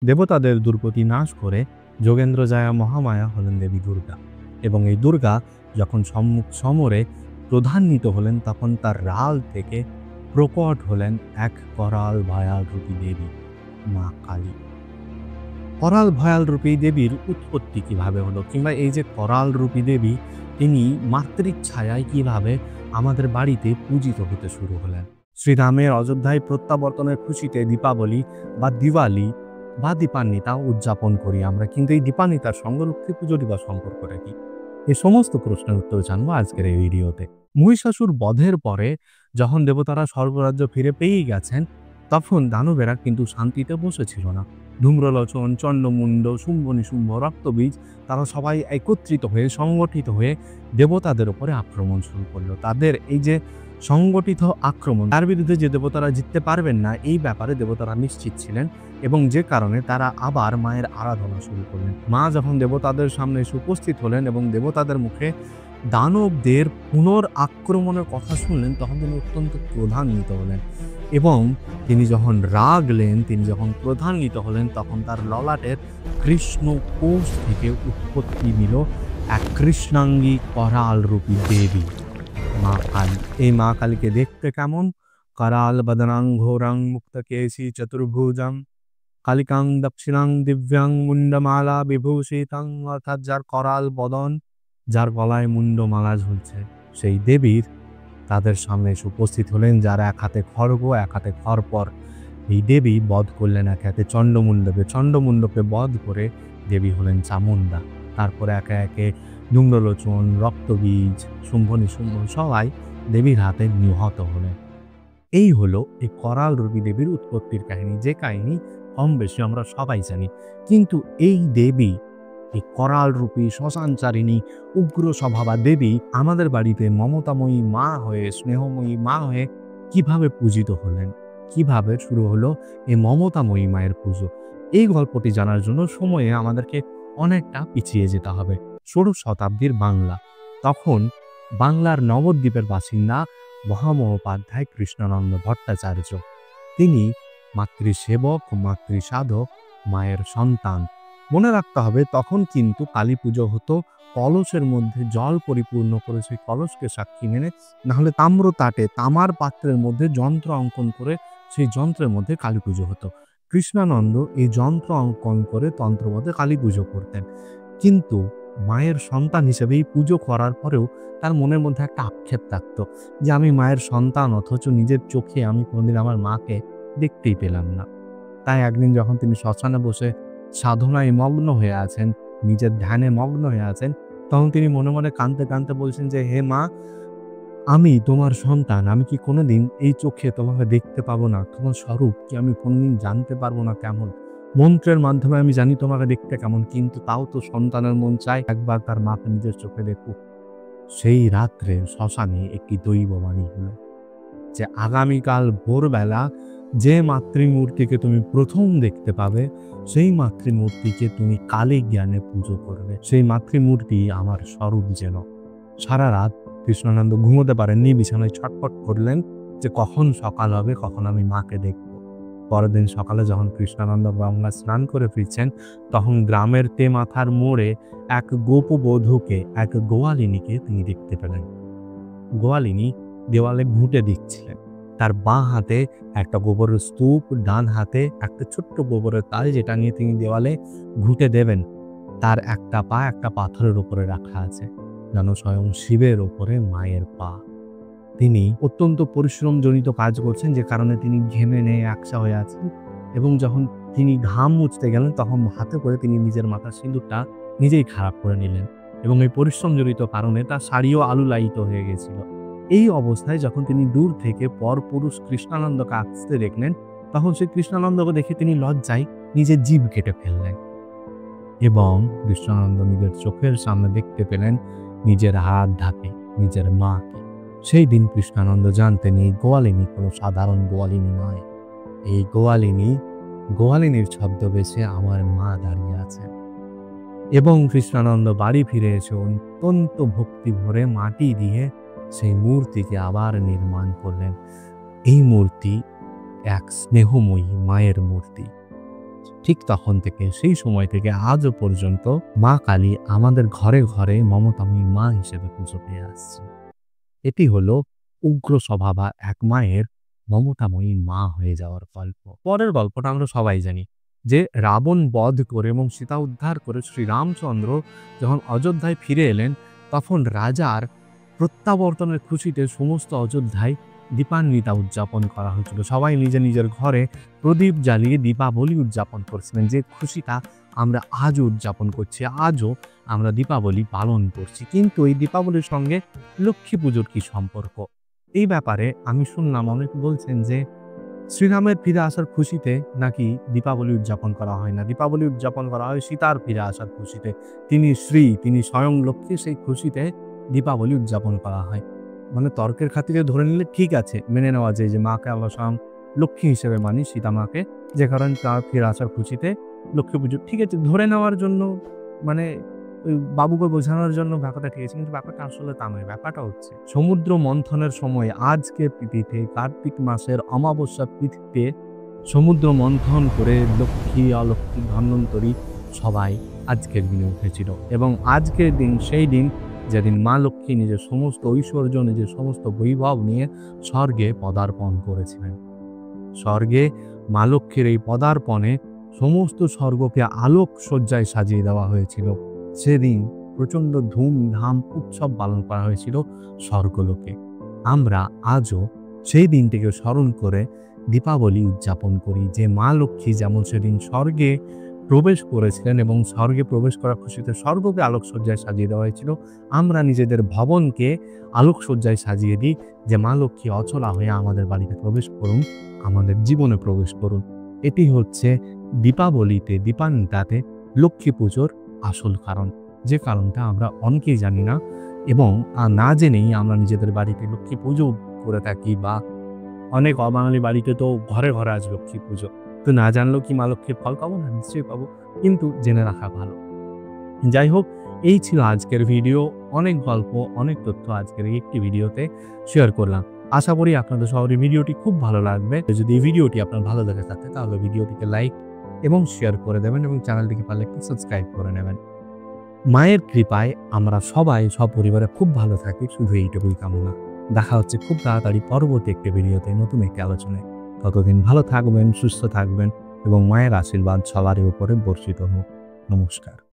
দেবতাদের দুর্গতি নাশ করে যোগেন্দ্র জায়া মহামায়া হলেন দেবী দুর্গা। এবং এই দুর্গা যখন সম্মুখ সমরে প্রধান্বিত হলেন, তখন তার রাল থেকে প্রকট হলেন এক করাল ভয়াল রূপী দেবী, মা কালী। করাল ভয়াল রূপী দেবীর উৎপত্তি কিভাবে হলো, কিংবা এই যে করাল রূপী দেবী, তিনি মাতৃক ছায়ায় কিভাবে আমাদের বাড়িতে পূজিত হতে শুরু হলেন। শ্রীরামের অযোধ্যায় প্রত্যাবর্তনের খুশিতে দীপাবলি বা দিওয়ালি বা দীপান্বিতা উদযাপন করি আমরা, কিন্তু এই দীপান্বিতার সঙ্গে লক্ষ্মী পুজোরই বা সম্পর্কটা কি? এই সমস্ত প্রশ্নের উত্তর জানবো আজকের এই ভিডিওতে। মহিষাসুর বধের পরে যখন দেবতারা স্বর্গরাজ্য ফিরে পেয়েই গেছেন, তখন দানবেরা কিন্তু শান্তিতে বসেছিল না। ধূম্রলোচন, চণ্ডমুণ্ড, শুম্ভ নিশুম্ভ, রক্তবীজ, তারা সবাই একত্রিত হয়ে সংগঠিত হয়ে দেবতাদের উপরে আক্রমণ শুরু করলো। তাদের এই যে সংগঠিত আক্রমণ, তার বিরুদ্ধে যে দেবতারা জিততে পারবেন না, এই ব্যাপারে দেবতারা নিশ্চিত ছিলেন, এবং যে কারণে তারা আবার মায়ের আরাধনা শুরু করলেন। মা যখন দেবতাদের সামনে এসে উপস্থিত হলেন এবং দেবতাদের মুখে দানবদের পুনর আক্রমণের কথা শুনলেন, তখন তিনি অত্যন্ত ক্রোধান্বিত হলেন, এবং তিনি যখন রাগলেন, তিনি যখন ক্রোধান্বিত হলেন, তখন তার ললাটের কৃষ্ণ কোষ থেকে উৎপত্তি নিল এক কৃষ্ণাঙ্গী করাল রূপী দেবী, মা কালী। এই মা কালীকে দেখতে কেমন? कराल बदनां घोरां मुक्तकेशी चतुर्भुजां কালিকাং দক্ষিণাং দিব্যাং মুন্ডমালা বিভূষিতাং, অর্থাৎ যার করাল বদন, যার গলায় মুন্ডমালা ঝুলছে, সেই দেবীর তাদের সামনে এসে উপস্থিত হলেন, যার এক হাতে খড়গ, এক হাতে খড়পর। এই দেবী বধ করলেন এক হাতে চণ্ডমুণ্ডকে। চণ্ডমুণ্ডকে বধ করে দেবী হলেন চামুণ্ডা। তারপরে একে একে ধূম্রলোচন, রক্তবীজ, শুম্ভ নিশুম্ভ সবাই দেবীর হাতে নিহত হলেন। এই হলো এই করাল রূপী দেবীর উৎপত্তির কাহিনী, যে কাহিনী কম বেশি আমরা সবাই জানি। কিন্তু এই দেবী, এই করাল রূপী শ্মশানচারিণী উগ্র স্বভাবা দেবী আমাদের বাড়িতে মমতাময়ী মা হয়ে, স্নেহময়ী মা হয়ে কিভাবে পূজিত হলেন, কিভাবে শুরু হলো এই মমতাময়ী মায়ের পুজো, এই গল্পটি জানার জন্য সময়ে আমাদেরকে অনেকটা পিছিয়ে যেতে হবে। ১৬শ শতাব্দীর বাংলা। তখন বাংলার নবদ্বীপের বাসিন্দা মহামহোপাধ্যায় কৃষ্ণানন্দ ভট্টাচার্য, তিনি মাতৃসেবক, মাতৃসাধক, মায়ের সন্তান। মনে রাখতে হবে, তখন কিন্তু কালী পুজো হতো কলসের মধ্যে জল পরিপূর্ণ করে সেই কলসকে সাক্ষী মেনে, নাহলে তাম্র তাটে তামার পাত্রের মধ্যে যন্ত্র অঙ্কন করে সেই যন্ত্রের মধ্যে কালী পুজো হতো। কৃষ্ণানন্দ এই যন্ত্র অঙ্কন করে তন্ত্রমতে কালী পুজো করতেন, কিন্তু মায়ের সন্তান হিসেবে এই পুজো করার পরেও তার মনের মধ্যে একটা আক্ষেপ থাকতো যে আমি মায়ের সন্তান, অথচ নিজের চোখে আমি কোনোদিন আমার মাকে দেখতেই পেলাম না। তাই একদিন যখন তিনি শ্মশানে বসে সাধনায় মগ্ন হয়ে আছেন, নিজের ধ্যানে মগ্ন হয়ে আছেন, তখন তিনি মনে মনে কাঁদতে কাঁদতে বলছেন যে, হে মা, আমি তোমার সন্তান, আমি কি কোনোদিন এই চোখে তোমাকে দেখতে পাবো না? তোমার স্বরূপ কি আমি কোনোদিন জানতে পারবো না কেমন? মন্ত্রের মাধ্যমে আমি জানি তোমাকে দেখতে কেমন, কিন্তু তাও তো সন্তানের মন চায় একবার তার মাকে নিজের চোখে দেখুক। সেই রাত্রে শ্মশানে একটি দৈববাণী হলো যে আগামীকাল ভোরবেলা যে মাতৃমূর্তিকে তুমি প্রথম দেখতে পাবে, সেই মাতৃমূর্তিকে তুমি কালী জ্ঞানে পুজো করবে। সেই মাতৃমূর্তি আমার স্বরূপ যেন। সারা রাত কৃষ্ণানন্দ ঘুমোতে পারেননি, বিছানায় ছটফট করলেন যে কখন সকাল হবে, কখন আমি মাকে দেখব। পরের দিন সকালে যখন কৃষ্ণানন্দ গঙ্গা স্নান করে ফিরছেন, তখন গ্রামের তেমাথার মোড়ে এক গোপবধূকে, এক গোয়ালিনীকে তিনি দেখতে পেলেন। গোয়ালিনী দেওয়ালে ঘুঁটে দিচ্ছিলেন। তার বাঁ হাতে একটা গোবরের স্তূপ, ডান হাতে একটা ছোট্ট গোবরের তাল, যেটা নিয়ে তিনি দেওয়ালে ঘুঁটে দেবেন। তার একটা পা একটা পাথরের উপরে রাখা আছে, যেন স্বয়ং শিবের ওপরে মায়ের পা। তিনি অত্যন্ত পরিশ্রমজনিত কাজ করছেন, যে কারণে তিনি ঘেমে নিয়ে একসা হয়ে আছেন, এবং যখন তিনি ঘাম মুছতে গেলেন, তখন হাতে করে তিনি নিজের মাথার সিঁদুরটা নিজেই খারাপ করে নিলেন, এবং এই পরিশ্রমজনিত কারণে তার শাড়িও আলুলায়িত হয়ে গেছিল। এই অবস্থায় যখন তিনি দূর থেকে পরপুরুষ কৃষ্ণানন্দকে আসতে দেখলেন, তখন সেই কৃষ্ণানন্দকে দেখে তিনি লজ্জায় নিজের জিভ কেটে ফেললেন, এবং কৃষ্ণানন্দ নিজের চোখের সামনে দেখতে পেলেন নিজের হাত ধাপে নিজের মাকে। সেই দিন কৃষ্ণানন্দ জানতেন এই গোয়ালিনী কোনো সাধারণ গোয়ালিনী নয়। এই গোয়ালিনীর ছদ্মবেশে আমার মা দাঁড়িয়ে আছেন। এবং কৃষ্ণানন্দ বাড়ি ফিরে এসে অত্যন্ত ভক্তি ভরে মাটি দিয়ে সেই মূর্তিকে আবার নির্মাণ করলেন। এই মূর্তি এক স্নেহময়ী মায়ের মূর্তি। ঠিক তখন থেকে, সেই সময় থেকে আজও পর্যন্ত মা কালী আমাদের ঘরে ঘরে মমতাময়ী মা হিসেবে পুজো পেয়ে আসছে। এটি হলো উগ্র স্বভাবা এক মায়ের মমতাময়ী মা হয়ে যাওয়ার গল্প। পরের গল্পটা আমরা সবাই জানি যে রাবণ বধ করে এবং সীতা উদ্ধার করে শ্রীরামচন্দ্র যখন অযোধ্যায় ফিরে এলেন, তখন রাজার প্রত্যাবর্তনের খুশিতে সমস্ত অযোধ্যায় দীপান্বিতা উদযাপন করা হয়েছিল। সবাই নিজের নিজের ঘরে প্রদীপ জ্বালিয়ে দীপাবলি উদযাপন করছিলেন, যে খুশিটা আমরা আজও উদযাপন করছি। আজও আমরা দীপাবলি পালন করছি। কিন্তু এই দীপাবলির সঙ্গে লক্ষ্মী পুজোর কি সম্পর্ক? এই ব্যাপারে আমি শুনলাম অনেকে বলছেন যে শ্রীরামের ফিরে আসার খুশিতে নাকি দীপাবলি উদযাপন করা হয় না, দীপাবলি উদযাপন করা হয় সীতার ফিরে আসার খুশিতে। তিনি স্বয়ং লক্ষ্মী, সেই খুশিতে দীপাবলি উদযাপন করা হয়। মানে তর্কের খাতিরে ধরে নিলে ঠিক আছে, মেনে নেওয়া যায় যে মাকে আমরা স্বয়ং লক্ষ্মী হিসেবে মানি, সীতা মাকে, যে কারণে তার ফিরে আসার খুশিতে লক্ষ্মী পুজো, ঠিক আছে, ধরে নেওয়ার জন্য, মানে ওই বাবুকে বোঝানোর জন্য ব্যাপারটা ঠিক আছে। কিন্তু ব্যাপারটা আসলে তা নয়। ব্যাপারটা হচ্ছে সমুদ্র মন্থনের সময় আজকের তিথিতে, কার্তিক মাসের অমাবস্যার তিথিতে সমুদ্র মন্থন করে লক্ষ্মী, অলক্ষ্মী, ধন্বন্তরী সবাই আজকের দিনে উঠেছিল। এবং আজকের দিন সেই দিন যেদিন মা লক্ষ্মী নিজের সমস্ত ঐশ্বর্য, নিজের সমস্ত বৈভব নিয়ে স্বর্গে পদার্পণ করেছিলেন। স্বর্গে মা লক্ষ্মীর এই পদার্পণে সমস্ত স্বর্গকে আলোক সজ্জায় সাজিয়ে দেওয়া হয়েছিল। সেদিন প্রচণ্ড ধুমধাম উৎসব পালন করা হয়েছিল স্বর্গলোকে। আমরা আজও সেই দিনটিকে স্মরণ করে দীপাবলি উদযাপন করি, যে মা লক্ষ্মী যেমন সেদিন স্বর্গে প্রবেশ করেছিলেন এবং স্বর্গে প্রবেশ করার খুশিতে স্বর্গকে আলোকসজ্জায় সাজিয়ে দেওয়া হয়েছিল। আমরা নিজেদের ভবনকে আলোকসজ্জায় সাজিয়ে দিই, যে মা লক্ষ্মী অচলা হয়ে আমাদের বাড়িতে প্রবেশ করুন, আমাদের জীবনে প্রবেশ করুন। এটি হচ্ছে দীপাবলিতে, দীপান্বিতাতে লক্ষ্মী পুজোর আসল কারণ, যে কারণটা আমরা অনেকেই জানি না, এবং না জেনেই আমরা নিজেদের বাড়িতে লক্ষ্মী পুজো করে থাকি। বা অনেক অবাঙালি বাড়িতে তো ঘরে ঘরে আজ লক্ষ্মী পুজো, তো না জানলেও কি মা লক্ষ্মীর ফল পাবো না? নিশ্চয়ই পাবো, কিন্তু জেনে রাখা ভালো। যাই হোক, এই ছিল আজকের ভিডিও। অনেক গল্প, অনেক তথ্য আজকের এই একটি ভিডিওতে শেয়ার করলাম। আশা করি আপনাদের সবারই ভিডিওটি খুব ভালো লাগবে। যদি এই ভিডিওটি আপনার ভালো লেগে থাকে তাহলে ভিডিওটিকে লাইক এবং শেয়ার করে দেবেন, এবং চ্যানেলটিকে পারলে একটু সাবস্ক্রাইব করে নেবেন। মায়ের কৃপায় আমরা সবাই সপরিবারে খুব ভালো থাকি, শুধু এইটুকুই কামনা। দেখা হচ্ছে খুব তাড়াতাড়ি পরবর্তী একটি ভিডিওতে, নতুন একটি আলোচনায়। ততদিন ভালো থাকবেন, সুস্থ থাকবেন, এবং মায়ের আশীর্বাদ সবারই উপরে বর্ষিত হোক। নমস্কার।